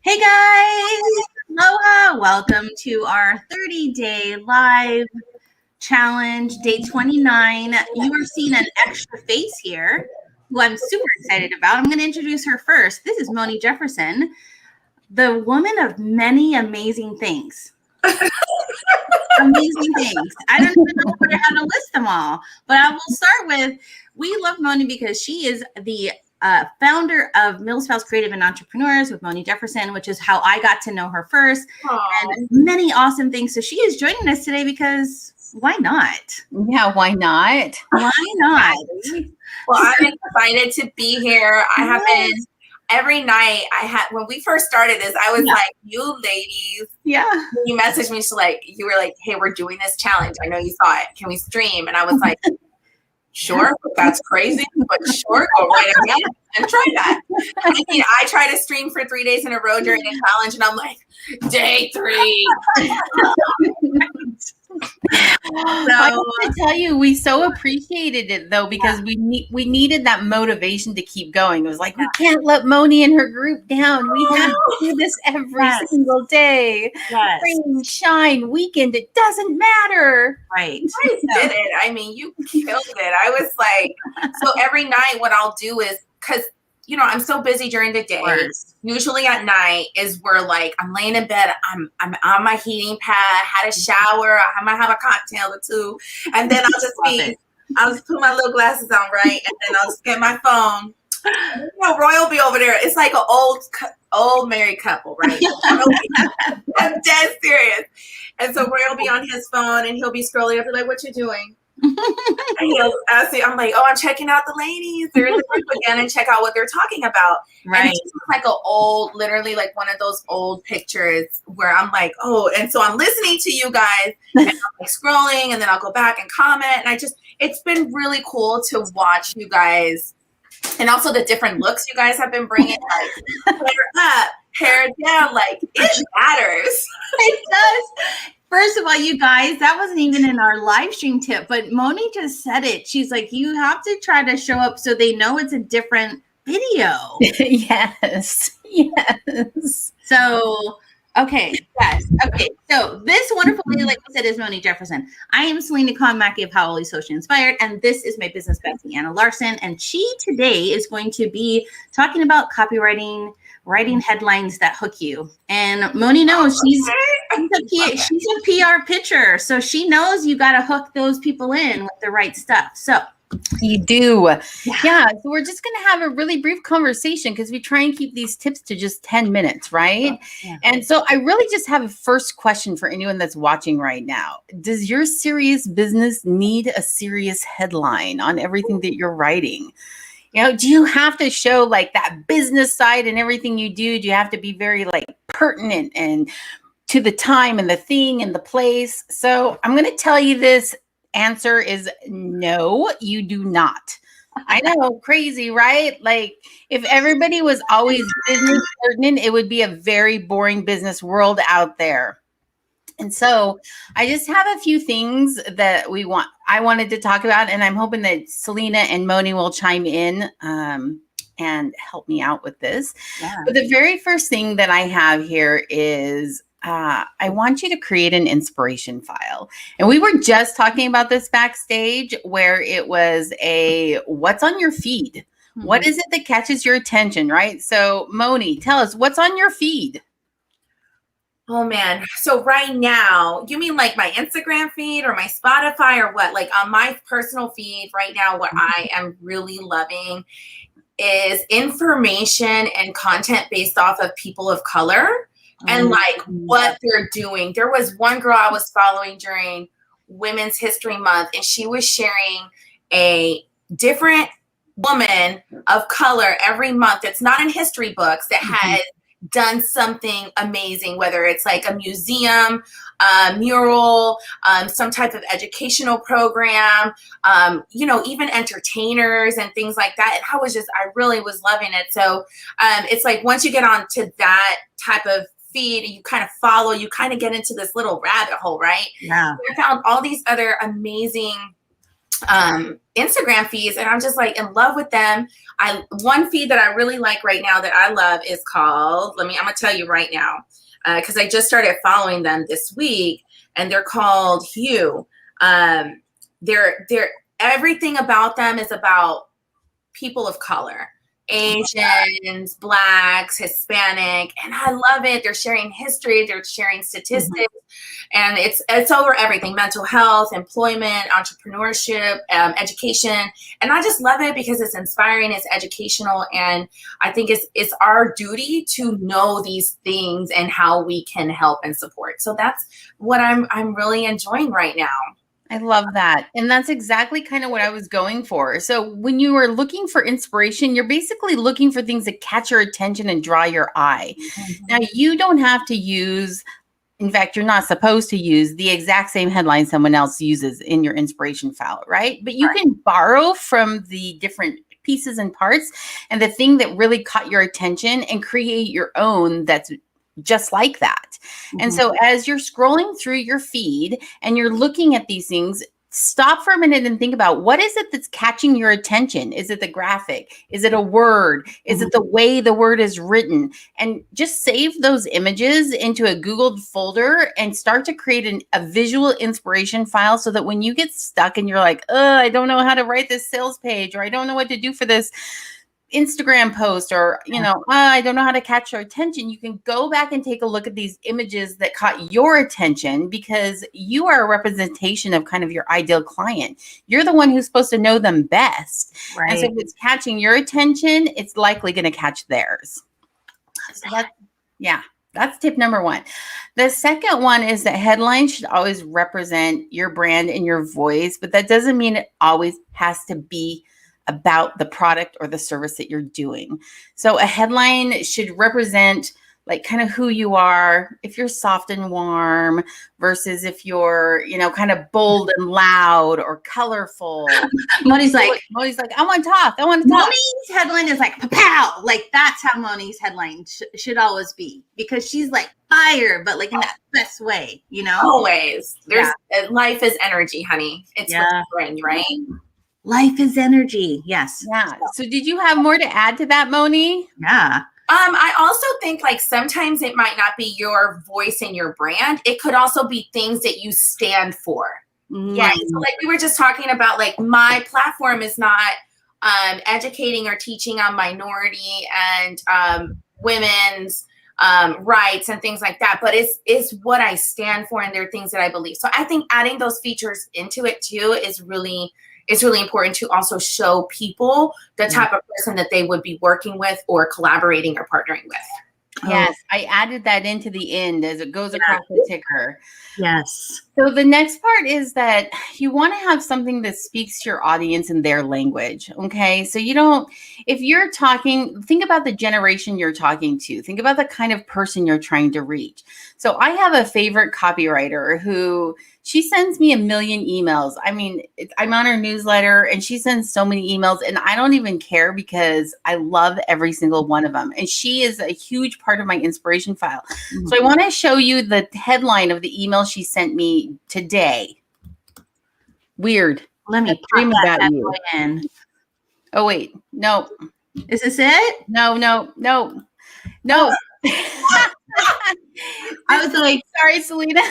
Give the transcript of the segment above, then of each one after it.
Hey guys, aloha. Welcome to our 30-day live challenge, day 29. You are seeing an extra face here who I'm super excited about. I'm going to introduce her first. This is Moni Jefferson, the woman of many amazing things. Amazing things. I don't even know how to list them all, but I will start with, we love Moni because she is the founder of Millspouse Creative and Entrepreneurs with Moni Jefferson, which is how I got to know her first. Aww. And many awesome things. So she is joining us today because why not? Yeah, why not? Why not? Well, I'm excited to be here. I have been every night. When we first started this, I was like, you ladies. Yeah. You messaged me, you were like, hey, we're doing this challenge. I know you saw it. Can we stream? And I was like, sure, that's crazy, but sure, go right ahead and try that. I mean, I try to stream for 3 days in a row during a challenge, and I'm like, day 3. I have to tell you, we so appreciated it though, because we needed that motivation to keep going. It was like, we can't let Moni and her group down. We have to do this every single day. Yes. Rain, shine, weekend, it doesn't matter. Right. You guys did it. I mean, you killed it. I was like, so every night what I'll do is, because I'm so busy during the day. Usually at night is where like I'm laying in bed, I'm on my heating pad, had a shower, I might have a cocktail or two, and then I'll just put my little glasses on, right, and then I'll just get my phone. Roy will be over there. It's like an old married couple, right? I'm dead serious. And so Roy will be on his phone and he'll be scrolling. I'll be like, "What you doing?" And he'll ask me, I'm like, "Oh, I'm checking out the ladies. They're in the group again," and check out what they're talking about. Right. And it's like literally like one of those old pictures where I'm like, oh, and so I'm listening to you guys and I'm like scrolling, and then I'll go back and comment. And it's been really cool to watch you guys, and also the different looks you guys have been bringing, like hair up, hair down, like it matters. It does. First of all, you guys, that wasn't even in our live stream tip, but Moni just said it. She's like, you have to try to show up so they know it's a different video. Yes. So, okay. Yes. Okay. So this wonderful lady, like I said, is Moni Jefferson. I am Selena Mackey of How Always Social Inspired, and this is my business bestie, Anna Larson. And she today is going to be talking about copywriting, writing headlines that hook you. And Moni knows she's a PR pitcher, so she knows you got to hook those people in with the right stuff. So you do. Yeah. So we're just going to have a really brief conversation because we try and keep these tips to just 10 minutes, right? Yeah. And so I really just have a first question for anyone that's watching right now. Does your serious business need a serious headline on everything that you're writing? Do you have to show like that business side and everything you do? Do you have to be very like pertinent and to the time and the thing and the place? So I'm going to tell you this answer is no, you do not. I know, crazy, right? Like if everybody was always business pertinent, it would be a very boring business world out there. And so I just have a few things that I wanted to talk about, and I'm hoping that Selena and Moni will chime in and help me out with this. Yeah. But the very first thing that I have here is I want you to create an inspiration file. And we were just talking about this backstage where it was what's on your feed? Mm-hmm. What is it that catches your attention, right? So Moni, tell us what's on your feed. Oh man. So right now, you mean like my Instagram feed or my Spotify or what? Like on my personal feed right now, what I am really loving is information and content based off of people of color and like what they're doing. There was one girl I was following during Women's History Month, and she was sharing a different woman of color every month that's not in history books that has done something amazing, whether it's like a museum, mural, some type of educational program, even entertainers and things like that. And I really was loving it. So it's like once you get on to that type of feed and you kind of follow, you kind of get into this little rabbit hole, right? Yeah. I found all these other amazing Instagram feeds, and I'm just like in love with them. One feed that I really like right now that I love is called, I'm gonna tell you right now, because I just started following them this week, and they're called Hue. They're everything about them is about people of color. Asians, Blacks, Hispanic, and I love it. They're sharing history, they're sharing statistics, and it's over everything: mental health, employment, entrepreneurship, education. And I just love it because it's inspiring, it's educational, and I think it's our duty to know these things and how we can help and support. So that's what I'm really enjoying right now. I love that. And that's exactly kind of what I was going for. So when you are looking for inspiration, you're basically looking for things that catch your attention and draw your eye. Now, you don't have to use, in fact, you're not supposed to use the exact same headline someone else uses in your inspiration file, right? But you can borrow from the different pieces and parts and the thing that really caught your attention and create your own that's just like that. And so as you're scrolling through your feed and you're looking at these things, stop for a minute and think about, what is it that's catching your attention? Is it the graphic? Is it a word? Is it the way the word is written? And just save those images into a Googled folder and start to create a visual inspiration file, so that when you get stuck and you're like, I don't know how to write this sales page, or I don't know what to do for this Instagram post, or, I don't know how to catch your attention, you can go back and take a look at these images that caught your attention, because you are a representation of kind of your ideal client. You're the one who's supposed to know them best. Right. And so if it's catching your attention, it's likely going to catch theirs. So that's tip number one. The second one is that headlines should always represent your brand and your voice, but that doesn't mean it always has to be about the product or the service that you're doing. So a headline should represent like kind of who you are, if you're soft and warm versus if you're, kind of bold and loud or colorful. Moni's like, I want to talk. Moni's headline is like, pow. Like that's how Moni's headline should always be, because she's like fire, but like in that best way, Always. Life is energy, honey. It's what you bring, right? Life is energy. Yes. Yeah. So did you have more to add to that, Moni? Yeah. I also think like sometimes it might not be your voice and your brand. It could also be things that you stand for. Right. So like we were just talking about, like my platform is not educating or teaching on minority and women's rights and things like that, but it's what I stand for, and there are things that I believe. So I think adding those features into it too is really important to also show people the type of person that they would be working with or collaborating or partnering with. Yes, I added that into the end as it goes across the ticker. Yes. So the next part is that you want to have something that speaks to your audience in their language. Okay. So if you're talking, think about the generation you're talking to. Think about the kind of person you're trying to reach. So I have a favorite copywriter who she sends me 1 million emails. I mean, I'm on her newsletter and she sends so many emails, and I don't even care because I love every single one of them. And she is a huge part of my inspiration file. So I want to show you the headline of the email she sent me today. Weird. Let me dream about you. In. Oh, wait. No. Is this it? No. I was like, sorry, Selena.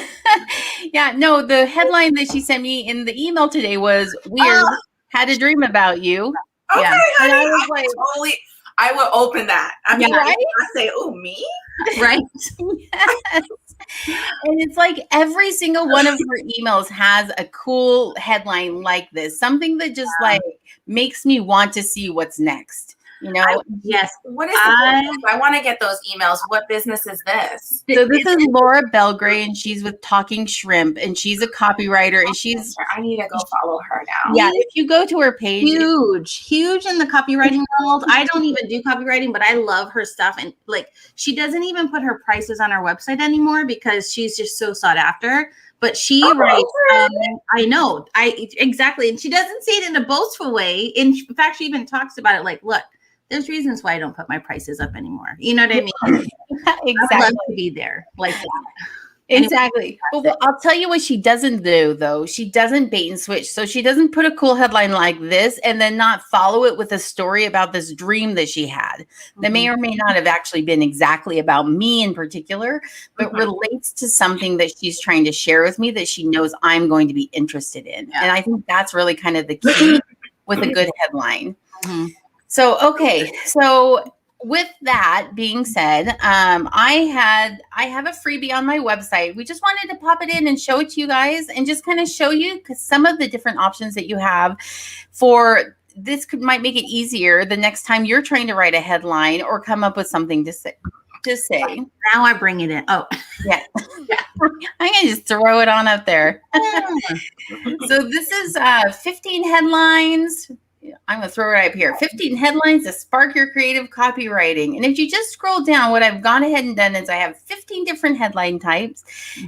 Yeah, no, the headline that she sent me in the email today was weird. Had a dream about you. Okay, yeah. Honey, I was like, I will open that. I mean, right? I say, oh, me? Right. Yes. And it's like every single one of her emails has a cool headline like this, something that just like makes me want to see what's next. Yes. What is I want to get those emails. What business is this? So this is Laura Belgray, and she's with Talking Shrimp, and she's a copywriter, and I need to go follow her now. Yeah, if you go to her page, huge in the copywriting world. I don't even do copywriting, but I love her stuff, and like she doesn't even put her prices on her website anymore because she's just so sought after. But she writes, I know, exactly, and she doesn't say it in a boastful way. In fact, she even talks about it like, look, there's reasons why I don't put my prices up anymore. You know what I mean? Exactly. I'd love to be there like that. Exactly. But I'll tell you what she doesn't do, though. She doesn't bait and switch. So she doesn't put a cool headline like this and then not follow it with a story about this dream that she had that may or may not have actually been exactly about me in particular, but relates to something that she's trying to share with me that she knows I'm going to be interested in. And I think that's really kind of the key with a good headline. So, okay. So with that being said, I have a freebie on my website. We just wanted to pop it in and show it to you guys and just kind of show you because some of the different options that you have for this might make it easier the next time you're trying to write a headline or come up with something to say. Now I bring it in. Oh, yeah. I'm gonna just throw it on up there. So this is 15 headlines. I'm going to throw it up here. 15 headlines to spark your creative copywriting. And if you just scroll down, what I've gone ahead and done is I have 15 different headline types.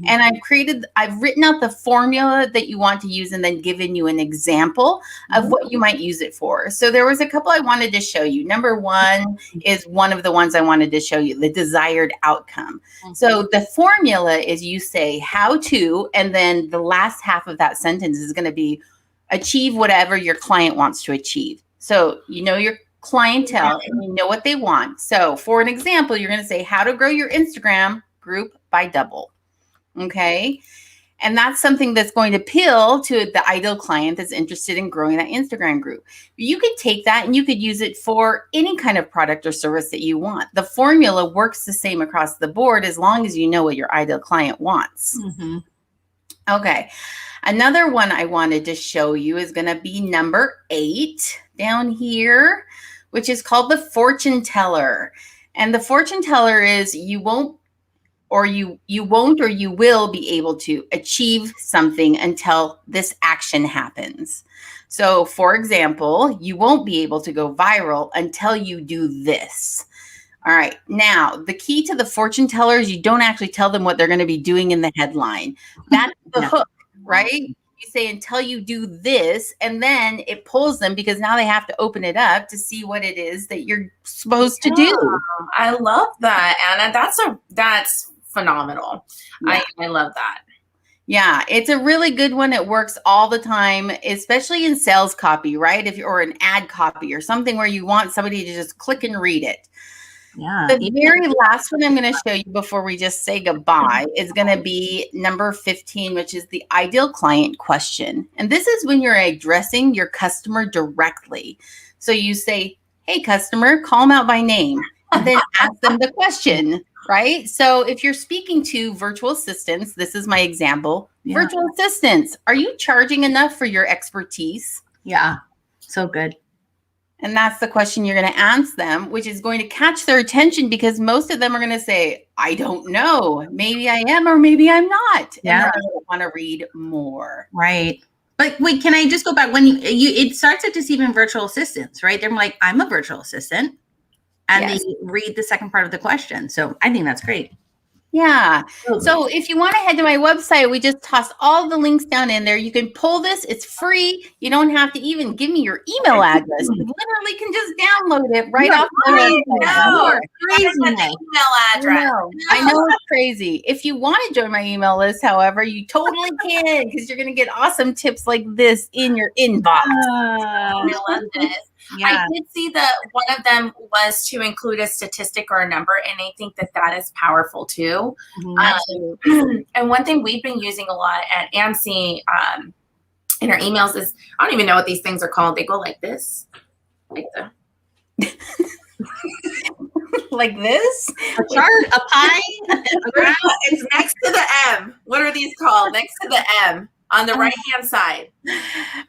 And I've written out the formula that you want to use and then given you an example of what you might use it for. So there was a couple I wanted to show you. Number one is one of the ones I wanted to show you, the desired outcome. So the formula is you say how to, and then the last half of that sentence is going to be achieve whatever your client wants to achieve. So you know your clientele and you know what they want. So for an example, you're going to say how to grow your Instagram group by double. Okay. And that's something that's going to appeal to the ideal client that's interested in growing that Instagram group. You could take that and you could use it for any kind of product or service that you want. The formula works the same across the board as long as you know what your ideal client wants. Okay. Another one I wanted to show you is going to be number 8 down here, which is called the fortune teller. And the fortune teller is you won't or you will be able to achieve something until this action happens. So for example, you won't be able to go viral until you do this. All right. Now, the key to the fortune teller is you don't actually tell them what they're going to be doing in the headline. That's the hook. Right? You say until you do this, and then it pulls them because now they have to open it up to see what it is that you're supposed to do. I love that, Anna. That's phenomenal. I love that. Yeah, it's a really good one. It works all the time, especially in sales copy, right? If you're or an ad copy or something where you want somebody to just click and read it. Yeah. The very last one I'm going to show you before we just say goodbye is going to be number 15, which is the ideal client question. And this is when you're addressing your customer directly. So you say, hey, customer, call them out by name, and then ask them the question, right? So if you're speaking to virtual assistants, this is my example. Virtual assistants, are you charging enough for your expertise? Yeah. So good. And that's the question you're going to ask them, which is going to catch their attention because most of them are going to say, I don't know. Maybe I am or maybe I'm not. And they're going to want to read more. Right. But wait, can I just go back? When you it starts at deceiving virtual assistants, right? They're like, I'm a virtual assistant. And they read the second part of the question. So I think that's great. Yeah. So if you want to head to my website, we just tossed all the links down in there. You can pull this. It's free. You don't have to even give me your email address. You literally can just download it right off the website. Email address. I know it's crazy. If you want to join my email list, however, you totally can because you're going to get awesome tips like this in your inbox. I love this. Yeah. I did see that one of them was to include a statistic or a number, and I think that is powerful too. And one thing we've been using a lot at AMC in our emails is, I don't even know what these things are called. They go like this. Like like this? A chart, a pie, a graph. It's next to the M. What are these called? Next to the M. On the right-hand side.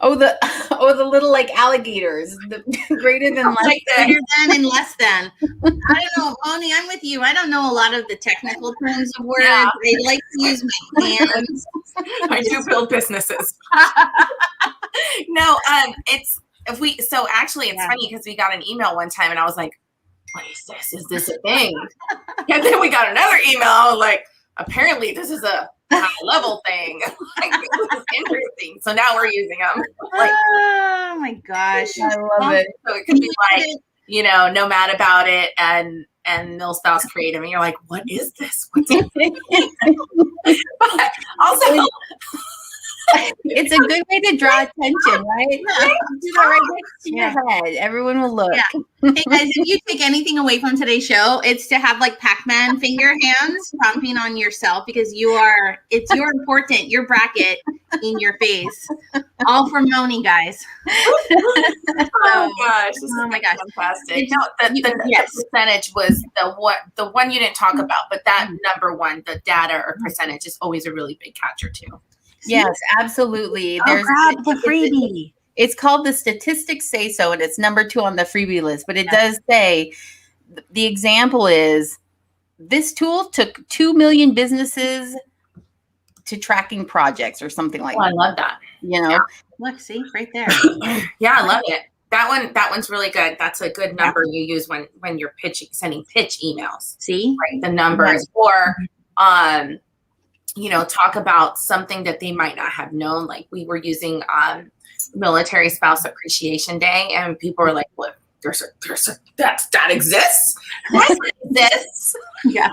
Oh, the little like alligators, the greater than, less than. Greater than and less than. I don't know, Oni, I'm with you. I don't know a lot of the technical terms of words. Yeah. I like to use my hands. I do build businesses. No, it's funny because we got an email one time and I was like, what is this? Is this a thing? And then we got another email. I was like, apparently this is a high-level thing. Like, this is interesting. So now we're using them. Like, oh my gosh, I love it. So it could be like, no mad about it, and and Millspouse Creative, and you're like, what is this? What's it? But also, it's a good way to draw attention, right? Do that right next to your head. Everyone will look. Yeah. Hey guys, if you take anything away from today's show, it's to have like Pac-Man finger hands stomping on yourself, because you're important, your bracket in your face. All for Moni, guys. oh gosh, this Oh is my gosh. fantastic. No, the percentage was the one you didn't talk about, but that number one, the data or percentage, is always a really big catcher too. Yes, absolutely. Grab the freebie. It's called the Statistics Say So, and it's number 2 on the freebie list. But it does say, the example is, this tool took 2 million businesses to tracking projects or something like that. I love that. You know, Yeah. Look, see right there. Yeah, I love it. That one's really good. That's a good number you use when you're sending pitch emails. See, right? The numbers, or talk about something that they might not have known. Like we were using Military Spouse Appreciation Day, and people were like, "What? That exists? What exists?" Yeah.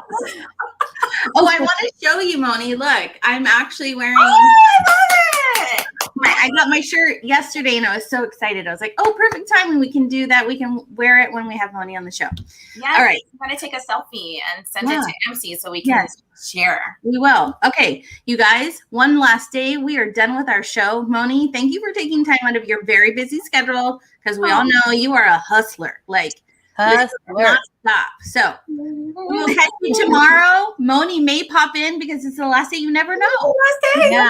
Oh, I want to show you, Moni. Look, I'm actually wearing. Oh, I love it. I got my shirt yesterday, and I was so excited. I was like, "Oh, perfect timing! We can do that. We can wear it when we have Moni on the show." Yes. All right. I'm gonna take a selfie and send it to MC so we can share. We will. Okay, you guys. One last day. We are done with our show. Moni, thank you for taking time out of your very busy schedule, because we all know you are a hustler. Like. Not stop. So we'll catch you tomorrow. Moni may pop in because it's the last day. You never know. Last day. Yeah.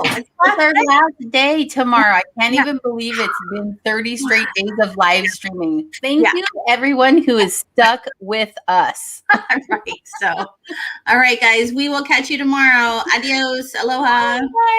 It's our last day tomorrow. I can't even believe it's been 30 straight days of live streaming. Thank you, everyone who is stuck with us. Right. So, all right, guys, we will catch you tomorrow. Adios. Aloha. Bye.